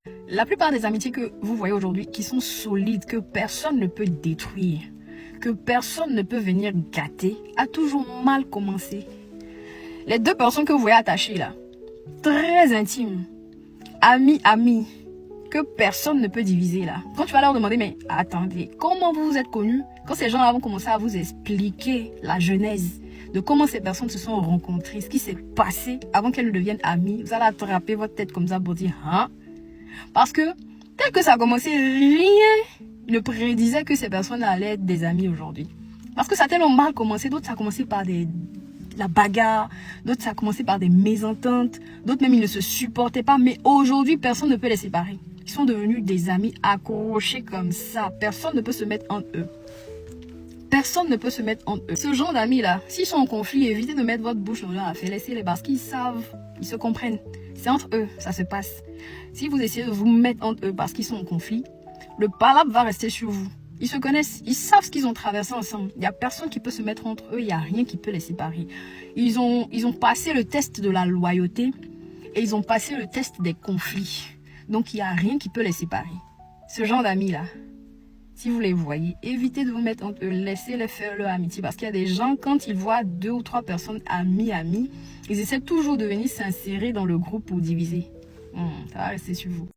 La plupart des amitiés que vous voyez aujourd'hui qui sont solides, que personne ne peut détruire, que personne ne peut venir gâter, a toujours mal commencé. Les deux personnes que vous voyez attachées là, très intimes, amis, que personne ne peut diviser là. Quand tu vas leur demander, mais attendez, comment vous vous êtes connus? Quand ces gens-là vont commencer à vous expliquer la genèse de comment ces personnes se sont rencontrées, ce qui s'est passé avant qu'elles ne deviennent amies, vous allez attraper votre tête comme ça pour dire, hein? Parce que, tel que ça a commencé, rien ne prédisait que ces personnes allaient être des amis aujourd'hui. Parce que ça a tellement mal commencé, d'autres ça a commencé par la bagarre, d'autres ça a commencé par des mésententes, d'autres même ils ne se supportaient pas, mais aujourd'hui personne ne peut les séparer. Ils sont devenus des amis accrochés comme ça, personne ne peut se mettre entre eux. Personne ne peut se mettre entre eux. Ce genre d'amis là, s'ils sont en conflit, évitez de mettre votre bouche dans leur affaire, laissez-les parce qu'ils savent, ils se comprennent. C'est entre eux, ça se passe. Si vous essayez de vous mettre entre eux parce qu'ils sont en conflit, le palabre va rester sur vous. Ils se connaissent, ils savent ce qu'ils ont traversé ensemble. Il n'y a personne qui peut se mettre entre eux, il n'y a rien qui peut les séparer. Ils ont passé le test de la loyauté et ils ont passé le test des conflits. Donc il n'y a rien qui peut les séparer. Ce genre d'amis là, si vous les voyez, évitez de vous mettre entre eux, laissez-les faire leur amitié. Parce qu'il y a des gens, quand ils voient 2 ou 3 personnes amis, ils essaient toujours de venir s'insérer dans le groupe pour diviser. Ça va rester sur vous.